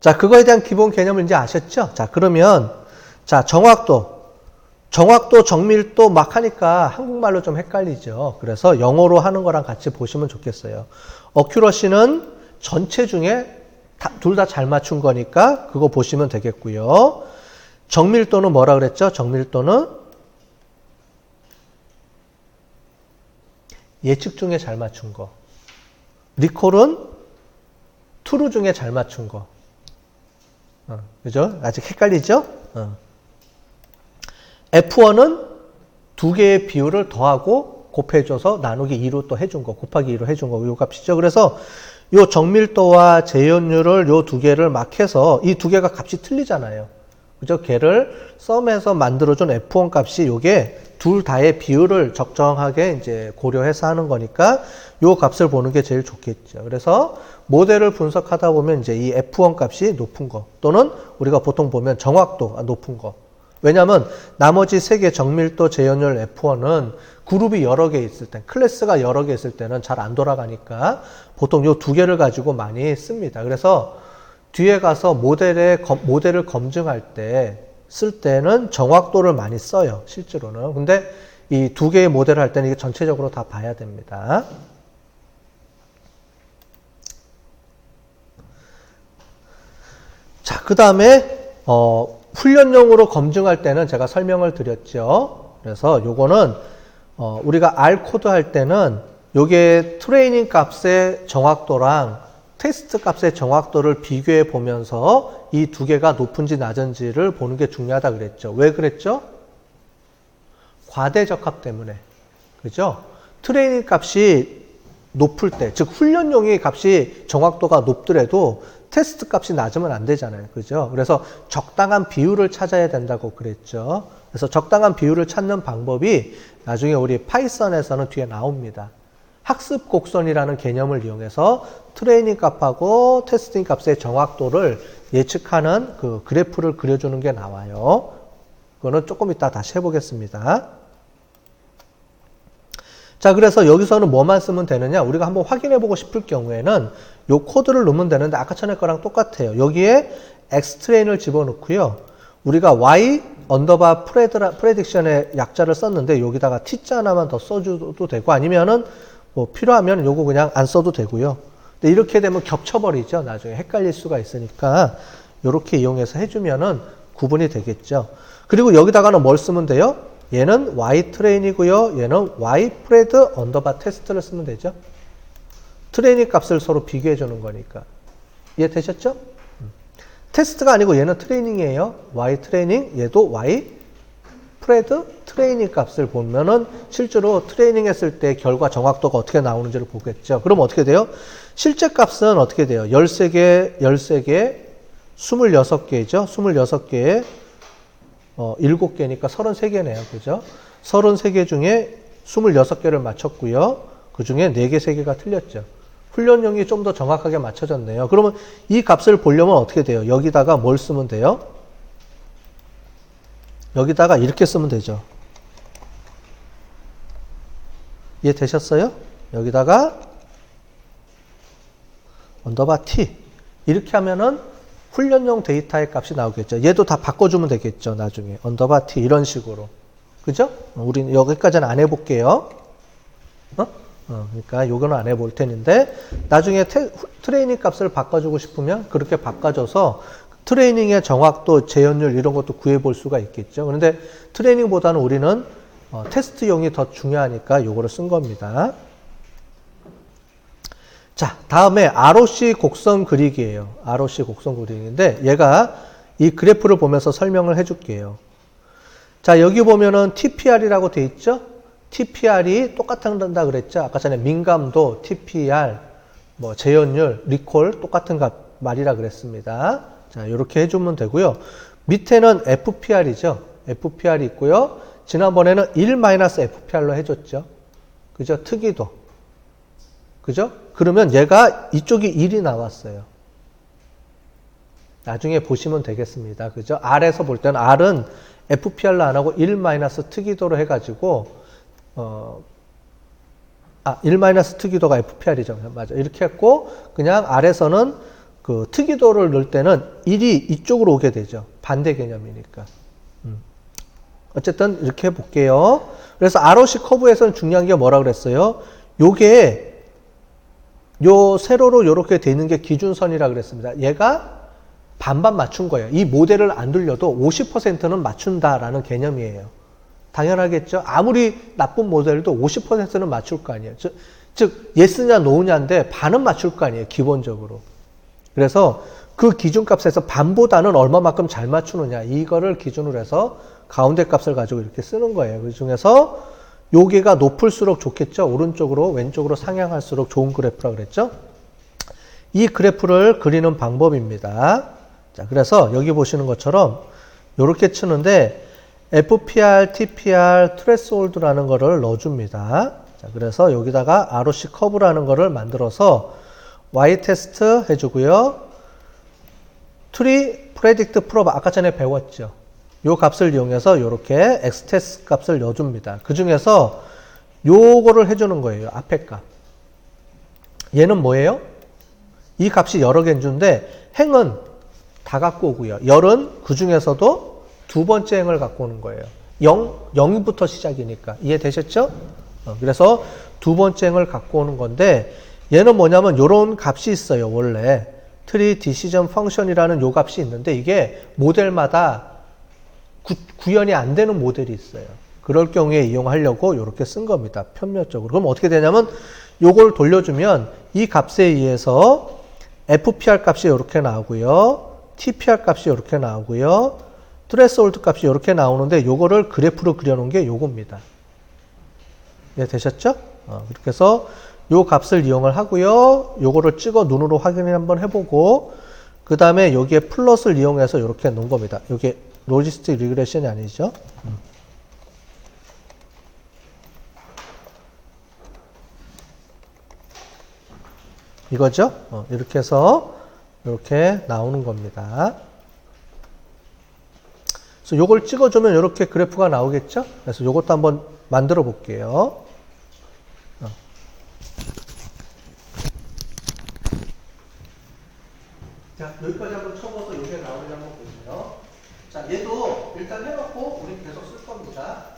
자, 그거에 대한 기본 개념을 이제 아셨죠? 자, 그러면, 자, 정확도, 정밀도 막 하니까 한국말로 좀 헷갈리죠. 그래서 영어로 하는 거랑 같이 보시면 좋겠어요. 어큐러시는 전체 중에 둘 다 잘 맞춘 거니까 그거 보시면 되겠고요. 정밀도는 뭐라 그랬죠? 정밀도는 예측 중에 잘 맞춘 거. 리콜은 트루 중에 잘 맞춘 거. 그죠? 아직 헷갈리죠? F1은 두 개의 비율을 더하고 곱해줘서 나누기 2로 또 해준 거, 곱하기 2로 해준 거, 요 값이죠. 그래서 요 정밀도와 재현율을 요 두 개를 막 해서 이 두 개가 값이 틀리잖아요. 그죠? 걔를 썸해서 만들어준 F1 값이 요게 둘 다의 비율을 적정하게 이제 고려해서 하는 거니까 요 값을 보는 게 제일 좋겠죠. 그래서 모델을 분석하다 보면 이제 이 F1 값이 높은 거 또는 우리가 보통 보면 정확도가 높은 거. 왜냐하면 나머지 세 개 정밀도, 재현율, F1은 그룹이 여러 개 있을 때, 클래스가 여러 개 있을 때는 잘 안 돌아가니까 보통 요 두 개를 가지고 많이 씁니다. 그래서 뒤에 가서 모델을 검증할 때 쓸 때는 정확도를 많이 써요. 실제로는. 근데 이 두 개의 모델을 할 때는 이게 전체적으로 다 봐야 됩니다. 자, 그 다음에 훈련용으로 검증할 때는 제가 설명을 드렸죠. 그래서 요거는 우리가 R 코드 할 때는 요게 트레이닝 값의 정확도랑 테스트 값의 정확도를 비교해 보면서 이 두 개가 높은지 낮은지를 보는 게 중요하다 그랬죠. 왜 그랬죠? 과대적합 때문에. 그죠? 트레이닝 값이 높을 때, 즉 훈련용의 값이 정확도가 높더라도 테스트 값이 낮으면 안 되잖아요. 그죠? 그래서 적당한 비율을 찾아야 된다고 그랬죠. 그래서 적당한 비율을 찾는 방법이 나중에 우리 파이썬에서는 뒤에 나옵니다. 학습 곡선이라는 개념을 이용해서 트레이닝 값하고 테스팅 값의 정확도를 예측하는 그 그래프를 그려주는 게 나와요. 그거는 조금 이따 다시 해보겠습니다. 자, 그래서 여기서는 뭐만 쓰면 되느냐? 우리가 한번 확인해보고 싶을 경우에는 요 코드를 넣으면 되는데 아까 전에 거랑 똑같아요. 여기에 x트레인을 집어넣고요. 우리가 y 언더바 프레딕션의 약자를 썼는데 여기다가 t자 하나만 더 써줘도 되고 아니면은 뭐 필요하면 요거 그냥 안 써도 되고요. 근데 이렇게 되면 겹쳐버리죠. 나중에 헷갈릴 수가 있으니까 요렇게 이용해서 해주면은 구분이 되겠죠. 그리고 여기다가는 뭘 쓰면 돼요? 얘는 y 트레인이고요. 얘는 y 프레드 언더바 테스트를 쓰면 되죠. 트레이닝 값을 서로 비교해 주는 거니까. 이해되셨죠? 테스트가 아니고 얘는 트레이닝이에요. y 트레이닝, 얘도 y 프레드 트레이닝 값을 보면은 실제로 트레이닝 했을 때 결과 정확도가 어떻게 나오는지를 보겠죠. 그럼 어떻게 돼요? 실제 값은 어떻게 돼요? 13개, 26개죠. 26개에 7개니까 33개네요. 그죠? 33개 중에 26개를 맞췄고요. 그 중에 4개, 3개가 틀렸죠. 훈련용이 좀 더 정확하게 맞춰졌네요. 그러면 이 값을 보려면 어떻게 돼요? 여기다가 뭘 쓰면 돼요? 여기다가 이렇게 쓰면 되죠. 이해되셨어요? 여기다가 언더바 t 이렇게 하면은 훈련용 데이터의 값이 나오겠죠. 얘도 다 바꿔주면 되겠죠. 나중에 언더바 t 이런 식으로. 그죠? 우리는 여기까지는 안 해볼게요. 그러니까 요거는 안 해볼 텐데 나중에 트레이닝 값을 바꿔주고 싶으면 그렇게 바꿔줘서 트레이닝의 정확도, 재현율 이런 것도 구해볼 수가 있겠죠. 그런데 트레이닝보다는 우리는 테스트용이 더 중요하니까 요거를 쓴 겁니다. 자, 다음에 ROC 곡선 그리기예요. ROC 곡선 그리기인데 얘가 이 그래프를 보면서 설명을 해줄게요. 자, 여기 보면은 TPR이라고 돼 있죠? TPR이 똑같다 그랬죠? 아까 전에 민감도, TPR, 뭐 재현율, 리콜 똑같은 말이라 그랬습니다. 자, 이렇게 해주면 되고요. 밑에는 FPR이죠. FPR이 있고요. 지난번에는 1-FPR로 해줬죠. 그죠? 특이도. 그죠? 그러면 얘가 이쪽이 1이 나왔어요. 나중에 보시면 되겠습니다. 그죠? R에서 볼 때는 R은 FPR로 안 하고 1-특이도로 해가지고 1- 특이도가 FPR이죠. 맞아. 이렇게 했고 그냥 R에서는 그 특이도를 넣을 때는 1이 이쪽으로 오게 되죠. 반대 개념이니까. 어쨌든 이렇게 해볼게요. 그래서 ROC 커브에서는 중요한 게 뭐라 그랬어요? 요게 요 세로로 요렇게 돼 있는 게 기준선이라 그랬습니다. 얘가 반반 맞춘 거예요. 이 모델을 안 돌려도 50%는 맞춘다라는 개념이에요. 당연하겠죠? 아무리 나쁜 모델도 50%는 맞출 거 아니에요. 즉 예스냐 노냐인데 반은 맞출 거 아니에요. 기본적으로. 그래서 그 기준값에서 반보다는 얼마만큼 잘 맞추느냐 이거를 기준으로 해서 가운데 값을 가지고 이렇게 쓰는 거예요. 그 중에서 여기가 높을수록 좋겠죠. 오른쪽으로 왼쪽으로 상향할수록 좋은 그래프라고 그랬죠. 이 그래프를 그리는 방법입니다. 자, 그래서 여기 보시는 것처럼 이렇게 치는데 FPR, TPR, 트레스홀드라는 거를 넣어줍니다. 자, 그래서 여기다가 ROC 커브라는 거를 만들어서 Y 테스트 해주고요. 트리 프레딕트 프로브 아까 전에 배웠죠. 요 값을 이용해서 이렇게 X 테스트 값을 넣어줍니다. 그 중에서 요거를 해주는 거예요. 앞에 값. 얘는 뭐예요? 이 값이 여러 개인 줄인데 행은 다 갖고 오고요. 열은 그 중에서도 두 번째 행을 갖고 오는 거예요. 0부터 시작이니까. 이해되셨죠? 그래서 두 번째 행을 갖고 오는 건데 얘는 뭐냐면 요런 값이 있어요. 원래 트리 디시전 펑션이라는 요 값이 있는데 이게 모델마다 구현이 안 되는 모델이 있어요. 그럴 경우에 이용하려고 이렇게 쓴 겁니다. 편면적으로. 그럼 어떻게 되냐면 요걸 돌려주면 이 값에 의해서 FPR 값이 이렇게 나오고요. TPR 값이 이렇게 나오고요. 트레스홀드 값이 이렇게 나오는데 요거를 그래프로 그려놓은 게 요겁니다. 네, 되셨죠? 그렇게 해서 요 값을 이용을 하고요. 요거를 찍어 눈으로 확인을 한번 해보고 그 다음에 여기에 플롯을 이용해서 이렇게 놓은 겁니다. 요게 로지스틱 리그레션이 아니죠. 이거죠? 이렇게 해서 이렇게 나오는 겁니다. 그래서 요걸 찍어주면 이렇게 그래프가 나오겠죠? 그래서 요것도 한번 만들어 볼게요. 자, 여기까지 한번 쳐봐서 이게 나오는지 한번 보세요. 자, 얘도 일단 해놓고 우리 계속 쓸 겁니다.